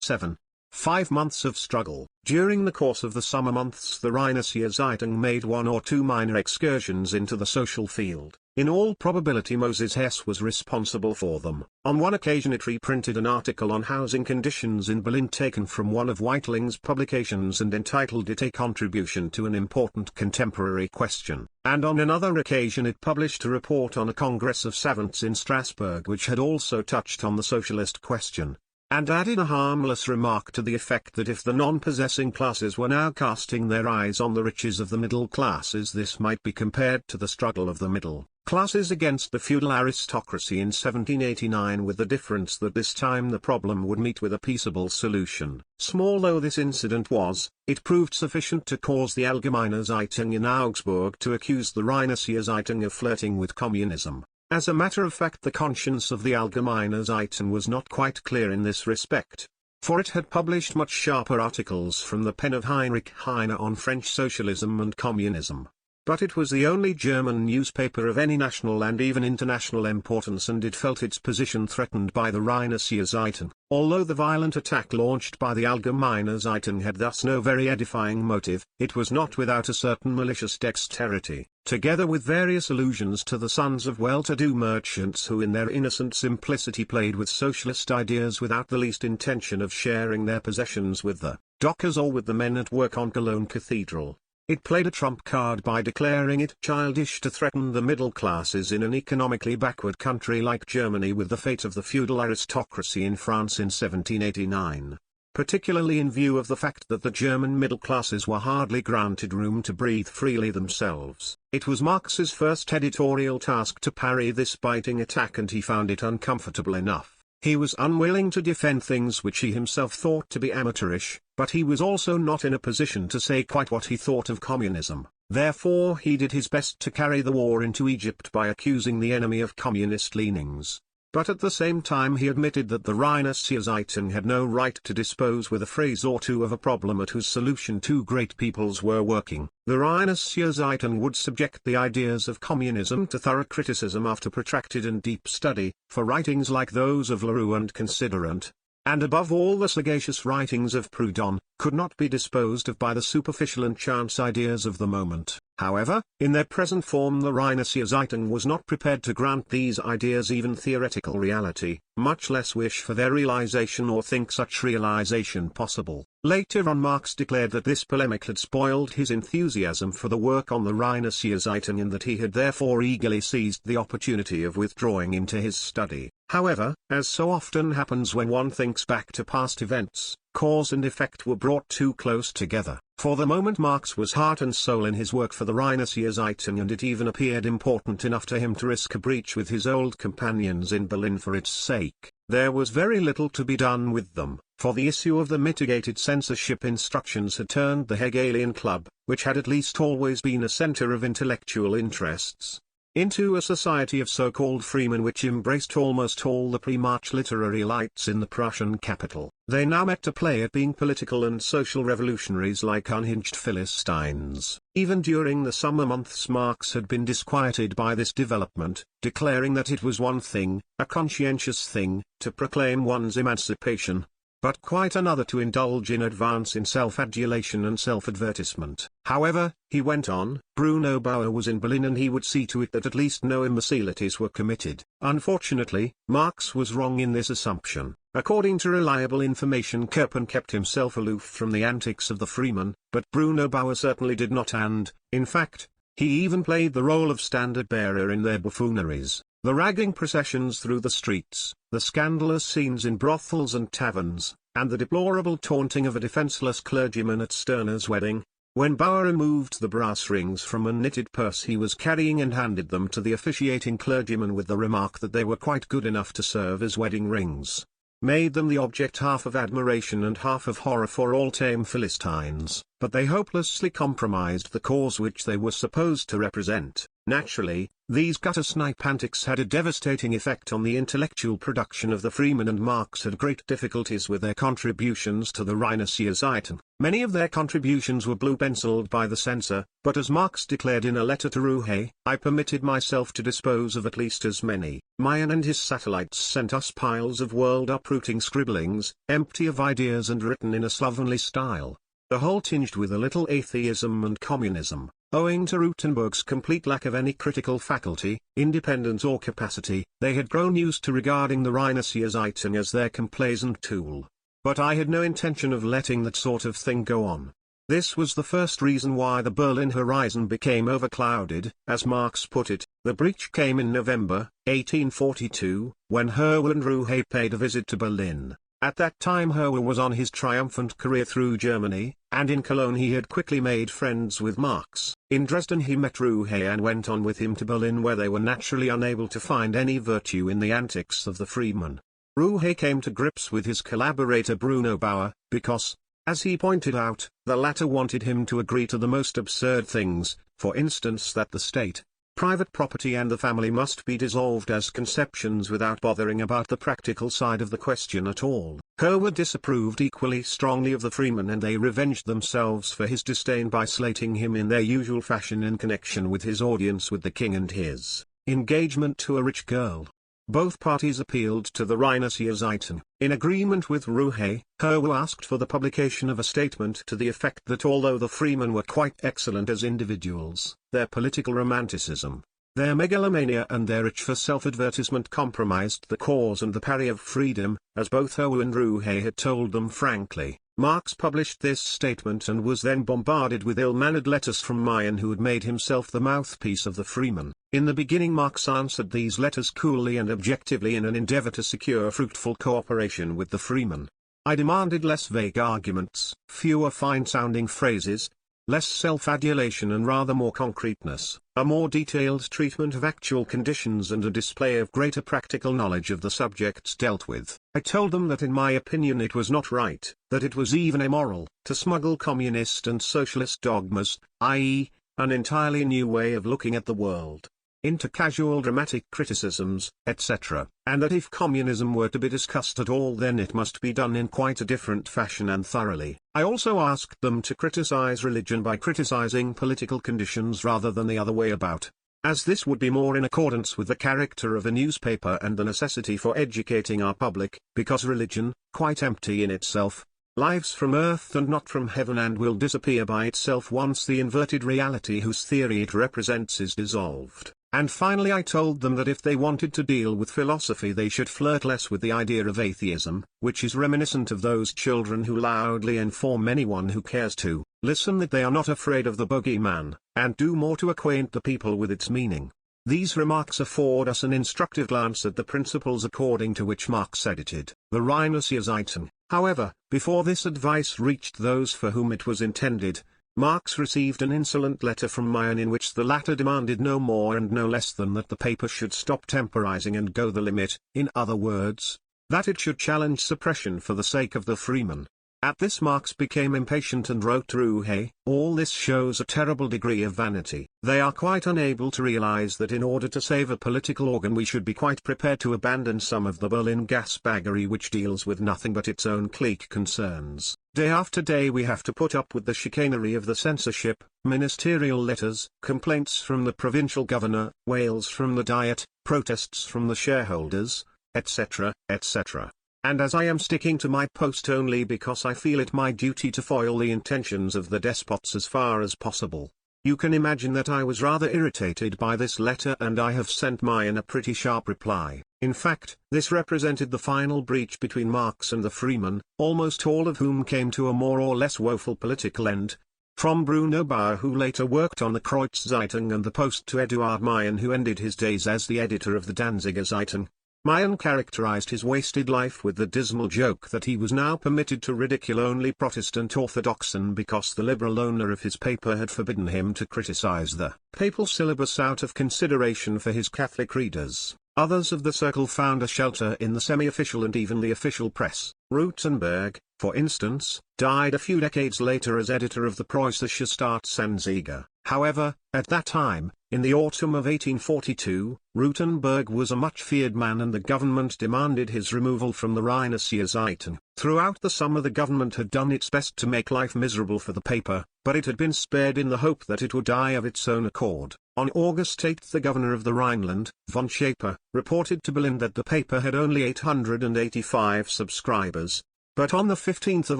7. 5 months of struggle. During the course of the summer months the Rheinische Zeitung made one or two minor excursions into the social field. In all probability Moses Hess was responsible for them. On one occasion it reprinted an article on housing conditions in Berlin taken from one of Weitling's publications and entitled it A Contribution to an Important Contemporary Question. And on another occasion it published a report on a Congress of Savants in Strasbourg which had also touched on the socialist question, and added a harmless remark to the effect that if the non-possessing classes were now casting their eyes on the riches of the middle classes this might be compared to the struggle of the middle classes against the feudal aristocracy in 1789, with the difference that this time the problem would meet with a peaceable solution. Small though this incident was, it proved sufficient to cause the Allgemeine Zeitung in Augsburg to accuse the Rheinische Zeitung of flirting with communism. As a matter of fact the conscience of the Allgemeine Zeitung was not quite clear in this respect, for it had published much sharper articles from the pen of Heinrich Heine on French socialism and communism. But it was the only German newspaper of any national and even international importance, and it felt its position threatened by the Rheinische Zeitung. Although the violent attack launched by the Allgemeine Zeitung had thus no very edifying motive, it was not without a certain malicious dexterity, together with various allusions to the sons of well-to-do merchants who in their innocent simplicity played with socialist ideas without the least intention of sharing their possessions with the dockers or with the men at work on Cologne Cathedral. It played a trump card by declaring it childish to threaten the middle classes in an economically backward country like Germany with the fate of the feudal aristocracy in France in 1789, particularly in view of the fact that the German middle classes were hardly granted room to breathe freely themselves. It was Marx's first editorial task to parry this biting attack, and he found it uncomfortable enough. He was unwilling to defend things which he himself thought to be amateurish, but he was also not in a position to say quite what he thought of communism. Therefore he did his best to carry the war into Egypt by accusing the enemy of communist leanings. But at the same time he admitted that the Rheinische Zeitung had no right to dispose with a phrase or two of a problem at whose solution two great peoples were working. The Rheinische Zeitung would subject the ideas of communism to thorough criticism after protracted and deep study, for writings like those of Leroux and Considerant, and above all the sagacious writings of Proudhon, could not be disposed of by the superficial and chance ideas of the moment. However, in their present form the Rheinische Zeitung was not prepared to grant these ideas even theoretical reality, much less wish for their realization or think such realization possible. Later on Marx declared that this polemic had spoiled his enthusiasm for the work on the Rheinische Zeitung, and that he had therefore eagerly seized the opportunity of withdrawing into his study. However, as so often happens when one thinks back to past events, cause and effect were brought too close together. For the moment Marx was heart and soul in his work for the Rheinische Zeitung, and it even appeared important enough to him to risk a breach with his old companions in Berlin for its sake. There was very little to be done with them, for the issue of the mitigated censorship instructions had turned the Hegelian Club, which had at least always been a center of intellectual interests, into a society of so-called freemen which embraced almost all the pre-March literary elites in the Prussian capital. They now met to play at being political and social revolutionaries like unhinged Philistines. Even during the summer months Marx had been disquieted by this development, declaring that it was one thing, a conscientious thing, to proclaim one's emancipation, but quite another to indulge in advance in self-adulation and self-advertisement. However, he went on, Bruno Bauer was in Berlin and he would see to it that at least no imbecilities were committed. Unfortunately, Marx was wrong in this assumption. According to reliable information Kerpen kept himself aloof from the antics of the freemen, but Bruno Bauer certainly did not, and, in fact, he even played the role of standard-bearer in their buffooneries. The ragging processions through the streets, the scandalous scenes in brothels and taverns, and the deplorable taunting of a defenseless clergyman at Stirner's wedding, when Bauer removed the brass rings from a knitted purse he was carrying and handed them to the officiating clergyman with the remark that they were quite good enough to serve as wedding rings, made them the object half of admiration and half of horror for all tame Philistines, but they hopelessly compromised the cause which they were supposed to represent. Naturally, these gutter-snipe antics had a devastating effect on the intellectual production of the freemen, and Marx had great difficulties with their contributions to the Rheinische Zeitung. Many of their contributions were blue-penciled by the censor, but as Marx declared in a letter to Rouhe, I permitted myself to dispose of at least as many. Mehring and his satellites sent us piles of world-uprooting scribblings, empty of ideas and written in a slovenly style, the whole tinged with a little atheism and communism. Owing to Rutenberg's complete lack of any critical faculty, independence or capacity, they had grown used to regarding the Rheinische Zeitung as their complacent tool. But I had no intention of letting that sort of thing go on. This was the first reason why the Berlin horizon became overclouded. As Marx put it, the breach came in November, 1842, when Herwe and Rouhe paid a visit to Berlin. At that time Herwe was on his triumphant career through Germany, and in Cologne he had quickly made friends with Marx. In Dresden he met Rouhe and went on with him to Berlin, where they were naturally unable to find any virtue in the antics of the freemen. Rouhe came to grips with his collaborator Bruno Bauer, because, as he pointed out, the latter wanted him to agree to the most absurd things, for instance that the state, private property and the family must be dissolved as conceptions without bothering about the practical side of the question at all. Herwe disapproved equally strongly of the freemen, and they revenged themselves for his disdain by slating him in their usual fashion in connection with his audience with the king and his engagement to a rich girl. Both parties appealed to the Rheinische Zeitung. In agreement with Rouhe, Herwe asked for the publication of a statement to the effect that although the freemen were quite excellent as individuals, their political romanticism, their megalomania and their itch for self-advertisement compromised the cause and the party of freedom, as both Herwe and Rouhe had told them frankly. Marx published this statement and was then bombarded with ill-mannered letters from Mehring, who had made himself the mouthpiece of the freemen. In the beginning Marx answered these letters coolly and objectively in an endeavor to secure fruitful cooperation with the freemen. I demanded less vague arguments, fewer fine-sounding phrases, less self-adulation and rather more concreteness, a more detailed treatment of actual conditions and a display of greater practical knowledge of the subjects dealt with. I told them that in my opinion it was not right, that it was even immoral, to smuggle communist and socialist dogmas, i.e., an entirely new way of looking at the world, into casual dramatic criticisms, etc., and that if communism were to be discussed at all then it must be done in quite a different fashion and thoroughly. I also asked them to criticize religion by criticizing political conditions rather than the other way about, as this would be more in accordance with the character of a newspaper and the necessity for educating our public, because religion, quite empty in itself, lives from earth and not from heaven, and will disappear by itself once the inverted reality whose theory it represents is dissolved. And finally I told them that if they wanted to deal with philosophy they should flirt less with the idea of atheism, which is reminiscent of those children who loudly inform anyone who cares to listen that they are not afraid of the bogeyman, and do more to acquaint the people with its meaning. These remarks afford us an instructive glance at the principles according to which Marx edited the Rheinische Zeitung. However, before this advice reached those for whom it was intended, Marx received an insolent letter from Mehring in which the latter demanded no more and no less than that the paper should stop temporizing and go the limit, in other words, that it should challenge suppression for the sake of the freemen. At this Marx became impatient and wrote to Rouhe, "All this shows a terrible degree of vanity. They are quite unable to realize that in order to save a political organ we should be quite prepared to abandon some of the Berlin gasbaggery which deals with nothing but its own clique concerns. Day after day we have to put up with the chicanery of the censorship, ministerial letters, complaints from the provincial governor, wails from the Diet, protests from the shareholders, etc., etc. And as I am sticking to my post only because I feel it my duty to foil the intentions of the despots as far as possible, you can imagine that I was rather irritated by this letter, and I have sent Mehring a pretty sharp reply. In fact, this represented the final breach between Marx and the freemen, almost all of whom came to a more or less woeful political end, from Bruno Bauer, who later worked on the Kreuz Zeitung and the Post, to Eduard Mehring, who ended his days as the editor of the Danziger Zeitung. Mehring characterized his wasted life with the dismal joke that he was now permitted to ridicule only Protestant orthodoxen because the liberal owner of his paper had forbidden him to criticize the papal syllabus out of consideration for his Catholic readers. Others of the circle found a shelter in the semi-official and even the official press. Rutenberg, for instance, died a few decades later as editor of the Preußische Staatsanzeiger. However, at that time, In the autumn of 1842, Rutenberg was a much feared man and the government demanded his removal from the Rheinische Zeitung. Throughout the summer the government had done its best to make life miserable for the paper, but it had been spared in the hope that it would die of its own accord. On August 8 the governor of the Rhineland, von Schaper, reported to Berlin that the paper had only 885 subscribers. But on the 15th of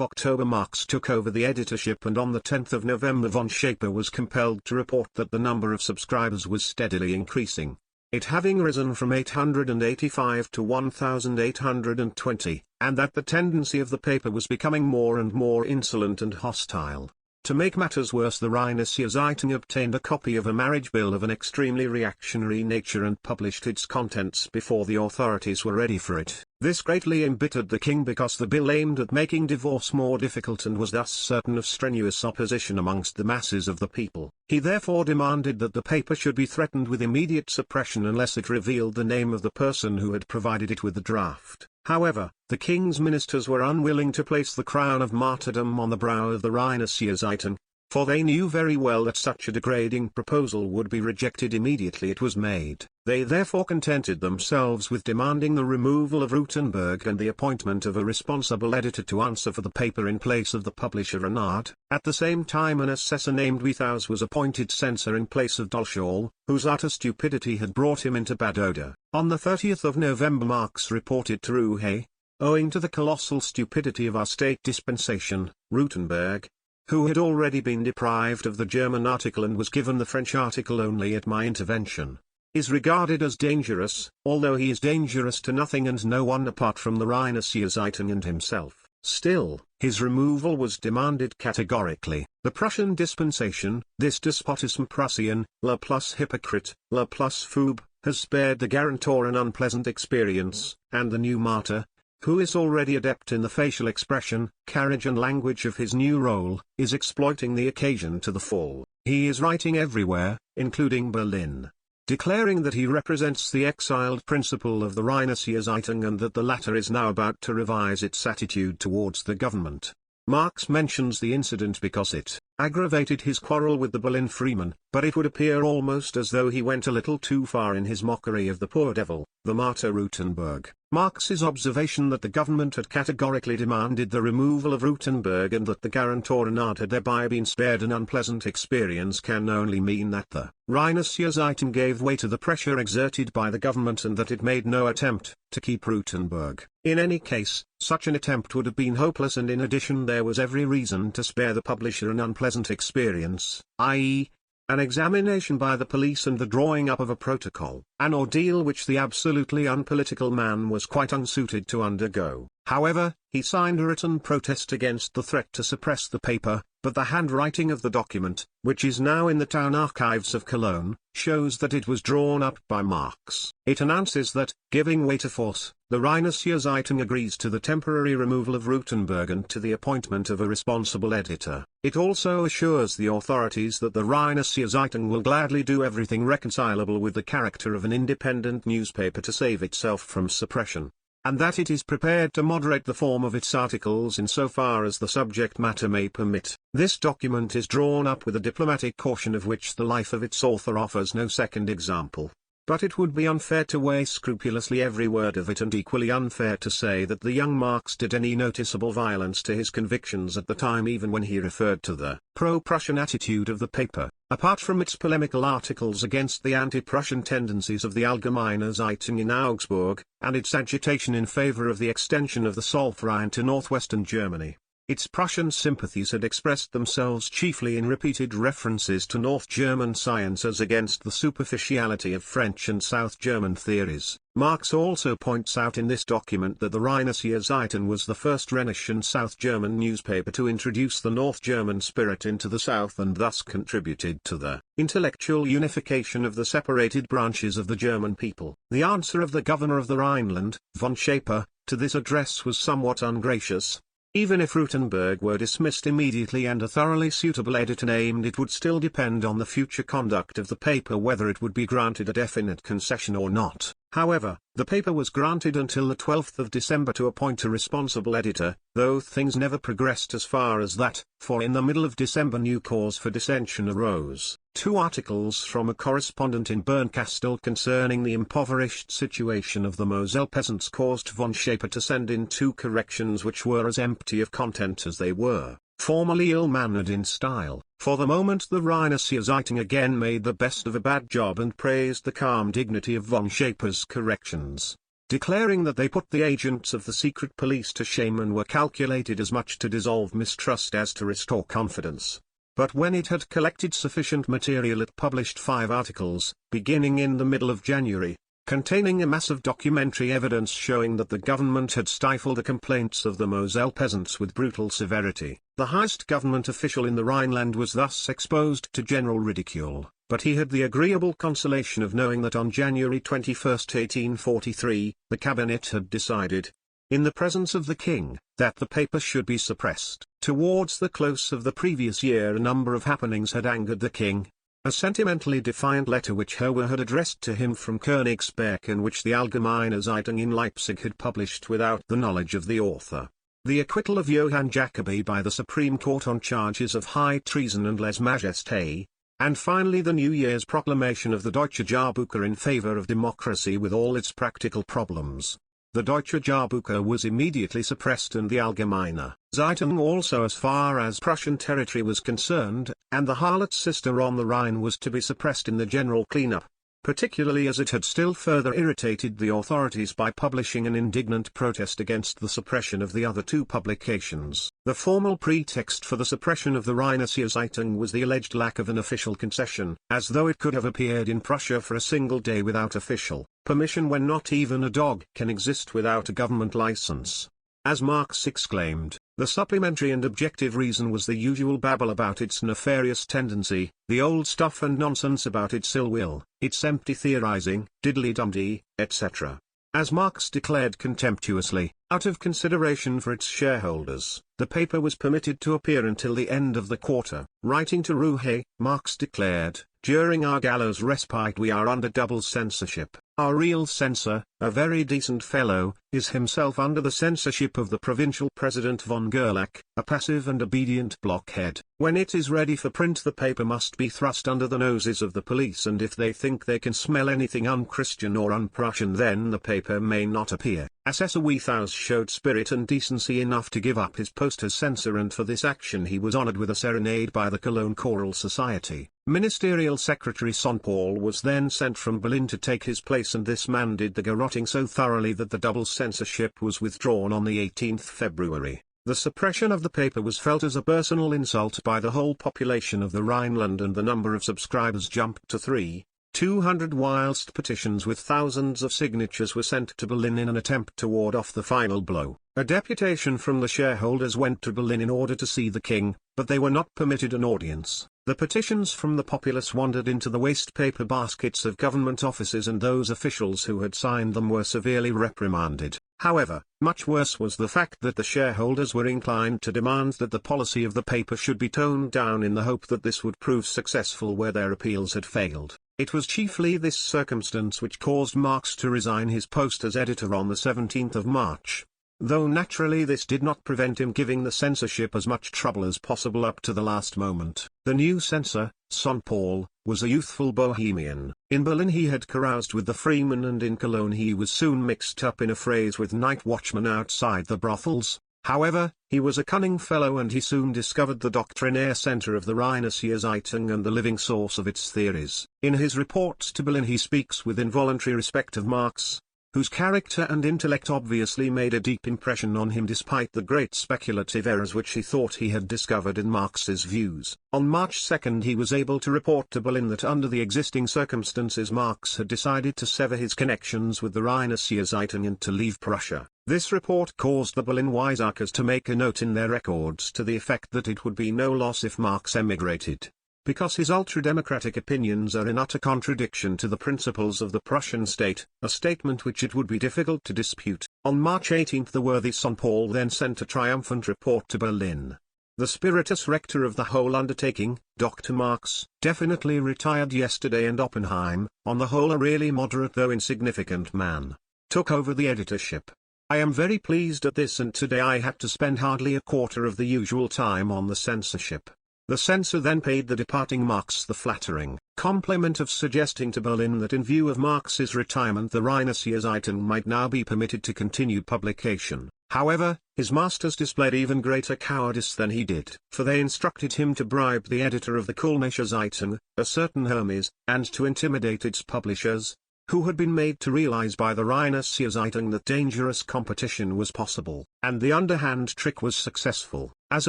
October Marx took over the editorship and on the 10th of November von Schaper was compelled to report that the number of subscribers was steadily increasing, it having risen from 885 to 1,820, and that the tendency of the paper was becoming more and more insolent and hostile. To make matters worse, the Rheinische Zeitung obtained a copy of a marriage bill of an extremely reactionary nature and published its contents before the authorities were ready for it. This greatly embittered the king because the bill aimed at making divorce more difficult and was thus certain of strenuous opposition amongst the masses of the people. He therefore demanded that the paper should be threatened with immediate suppression unless it revealed the name of the person who had provided it with the draft. However, the king's ministers were unwilling to place the crown of martyrdom on the brow of the Rheinische Zeitung, for they knew very well that such a degrading proposal would be rejected immediately it was made. They therefore contented themselves with demanding the removal of Rutenberg and the appointment of a responsible editor to answer for the paper in place of the publisher Renard. At the same time an assessor named Withaus was appointed censor in place of Dolchall, whose utter stupidity had brought him into bad odor. On the 30th of November Marx reported to Rouhe, owing to the colossal stupidity of our state dispensation, Rutenberg, who had already been deprived of the German article and was given the French article only at my intervention, is regarded as dangerous, although he is dangerous to nothing and no one apart from the Rheinische Zeitung and himself. Still, his removal was demanded categorically. The Prussian dispensation, this despotism Prussian, la plus hypocrite, la plus foob, has spared the guarantor an unpleasant experience, and the new martyr, who is already adept in the facial expression, carriage and language of his new role, is exploiting the occasion to the full. He is writing everywhere, including Berlin, declaring that he represents the exiled principle of the Rheinische Zeitung and that the latter is now about to revise its attitude towards the government. Marx mentions the incident because it aggravated his quarrel with the Berlin freeman, but it would appear almost as though he went a little too far in his mockery of the poor devil, the martyr Rutenberg. Marx's observation that the government had categorically demanded the removal of Rutenberg and that the guarantor Renard had thereby been spared an unpleasant experience can only mean that the Rheinische Zeitung gave way to the pressure exerted by the government and that it made no attempt to keep Rutenberg. In any case, such an attempt would have been hopeless, and in addition there was every reason to spare the publisher an unpleasant experience, i.e., an examination by the police and the drawing up of a protocol, an ordeal which the absolutely unpolitical man was quite unsuited to undergo. However, he signed a written protest against the threat to suppress the paper, but the handwriting of the document, which is now in the town archives of Cologne, shows that it was drawn up by Marx. It announces that, giving way to force, the Rheinische Zeitung agrees to the temporary removal of Rutenberg and to the appointment of a responsible editor. It also assures the authorities that the Rheinische Zeitung will gladly do everything reconcilable with the character of an independent newspaper to save itself from suppression, and that it is prepared to moderate the form of its articles insofar as the subject matter may permit. This document is drawn up with a diplomatic caution of which the life of its author offers no second example. But it would be unfair to weigh scrupulously every word of it, and equally unfair to say that the young Marx did any noticeable violence to his convictions at the time, even when he referred to the pro-Prussian attitude of the paper. Apart from its polemical articles against the anti-Prussian tendencies of the Allgemeine Zeitung in Augsburg, and its agitation in favor of the extension of the Zollverein to northwestern Germany, its Prussian sympathies had expressed themselves chiefly in repeated references to North German science as against the superficiality of French and South German theories. Marx also points out in this document that the Rheinische Zeitung was the first Rhenish and South German newspaper to introduce the North German spirit into the South and thus contributed to the intellectual unification of the separated branches of the German people. The answer of the governor of the Rhineland, von Schaper, to this address was somewhat ungracious. Even if Rutenberg were dismissed immediately and a thoroughly suitable editor named, it would still depend on the future conduct of the paper whether it would be granted a definite concession or not. However, the paper was granted until the 12th of December to appoint a responsible editor, though things never progressed as far as that, for in the middle of December new cause for dissension arose. 2 articles from a correspondent in Bernkastel concerning the impoverished situation of the Moselle peasants caused von Schaper to send in 2 corrections which were as empty of content as they were formerly ill-mannered in style. For the moment the Rheinische Zeitung again made the best of a bad job and praised the calm dignity of von Schaper's corrections, declaring that they put the agents of the secret police to shame and were calculated as much to dissolve mistrust as to restore confidence. But when it had collected sufficient material it published 5 articles, beginning in the middle of January, containing a mass of documentary evidence showing that the government had stifled the complaints of the Moselle peasants with brutal severity. The highest government official in the Rhineland was thus exposed to general ridicule, but he had the agreeable consolation of knowing that on January 21, 1843, the cabinet had decided, in the presence of the king, that the paper should be suppressed. Towards the close of the previous year a number of happenings had angered the king. A sentimentally defiant letter which Herwer had addressed to him from Königsberg and which the Allgemeine Zeitung in Leipzig had published without the knowledge of the author. The acquittal of Johann Jacobi by the Supreme Court on charges of high treason and lèse-majesté, and finally the New Year's proclamation of the Deutsche Jahrbucher in favor of democracy with all its practical problems. The Deutsche Jahrbucher was immediately suppressed and the Allgemeine Zeitung also as far as Prussian territory was concerned, and the Harlot Sister on the Rhine was to be suppressed in the general cleanup, particularly as it had still further irritated the authorities by publishing an indignant protest against the suppression of the other 2 publications. The formal pretext for the suppression of the Rheinische Zeitung was the alleged lack of an official concession, as though it could have appeared in Prussia for a single day without official permission when not even a dog can exist without a government license. As Marx exclaimed, the supplementary and objective reason was the usual babble about its nefarious tendency, the old stuff and nonsense about its ill will, its empty theorizing, diddly-dum-dee, etc. As Marx declared contemptuously, out of consideration for its shareholders, the paper was permitted to appear until the end of the quarter. Writing to Rouhe, Marx declared, "During our gallows respite we are under double censorship. Our real censor, a very decent fellow, is himself under the censorship of the provincial president von Gerlach, a passive and obedient blockhead. When it is ready for print the paper must be thrust under the noses of the police, and if they think they can smell anything unchristian or un-Prussian then the paper may not appear." Assessor Withaus showed spirit and decency enough to give up his post as censor, and for this action he was honored with a serenade by the Cologne Choral Society. Ministerial Secretary Sonpaul was then sent from Berlin to take his place, and this man did the garrotting so thoroughly that the double censorship was withdrawn on the 18th February. The suppression of the paper was felt as a personal insult by the whole population of the Rhineland, and the number of subscribers jumped to 300, whilst petitions with thousands of signatures were sent to Berlin in an attempt to ward off the final blow. A deputation from the shareholders went to Berlin in order to see the king, but they were not permitted an audience. The petitions from the populace wandered into the waste paper baskets of government offices, and those officials who had signed them were severely reprimanded. However, much worse was the fact that the shareholders were inclined to demand that the policy of the paper should be toned down in the hope that this would prove successful where their appeals had failed. It was chiefly this circumstance which caused Marx to resign his post as editor on the 17th of March. Though naturally this did not prevent him giving the censorship as much trouble as possible up to the last moment. The new censor, Sonpaul, was a youthful bohemian. In Berlin he had caroused with the freemen, and in Cologne he was soon mixed up in a phrase with night watchmen outside the brothels. However, he was a cunning fellow, and he soon discovered the doctrinaire center of the Rheinische Zeitung and the living source of its theories. In his reports to Berlin he speaks with involuntary respect of Marx, whose character and intellect obviously made a deep impression on him despite the great speculative errors which he thought he had discovered in Marx's views. On March 2 he was able to report to Berlin that under the existing circumstances Marx had decided to sever his connections with the Rheinische Zeitung and to leave Prussia. This report caused the Berlin Wiseacres to make a note in their records to the effect that it would be no loss if Marx emigrated, because his ultra-democratic opinions are in utter contradiction to the principles of the Prussian state, a statement which it would be difficult to dispute. On March 18 the worthy Sonpaul then sent a triumphant report to Berlin. The spiritus rector of the whole undertaking, Dr. Marx, definitely retired yesterday, and Oppenheim, on the whole a really moderate though insignificant man, took over the editorship. I am very pleased at this, and today I had to spend hardly a quarter of the usual time on the censorship. The censor then paid the departing Marx the flattering compliment of suggesting to Berlin that in view of Marx's retirement the Rheinische Zeitung might now be permitted to continue publication. However, his masters displayed even greater cowardice than he did, for they instructed him to bribe the editor of the Kölnische Zeitung, a certain Hermes, and to intimidate its publishers, who had been made to realize by the Rheinische Zeitung that dangerous competition was possible. And the underhand trick was successful. As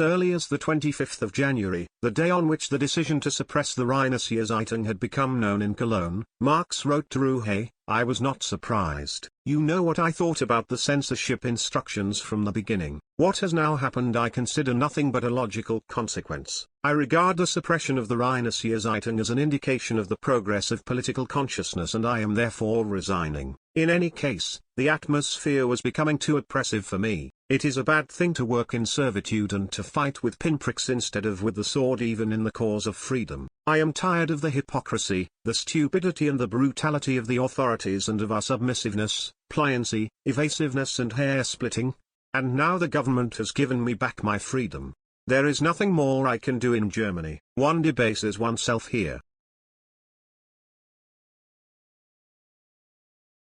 early as the 25th of January, the day on which the decision to suppress the Rheinische Zeitung had become known in Cologne, Marx wrote to Ruhe, "I was not surprised. You know what I thought about the censorship instructions from the beginning. What has now happened I consider nothing but a logical consequence. I regard the suppression of the Rheinische Zeitung as an indication of the progress of political consciousness and I am therefore resigning. In any case, the atmosphere was becoming too oppressive for me. It is a bad thing to work in servitude and to fight with pinpricks instead of with the sword even in the cause of freedom. I am tired of the hypocrisy, the stupidity and the brutality of the authorities and of our submissiveness, pliancy, evasiveness and hair-splitting. And now the government has given me back my freedom. There is nothing more I can do in Germany. One debases oneself here.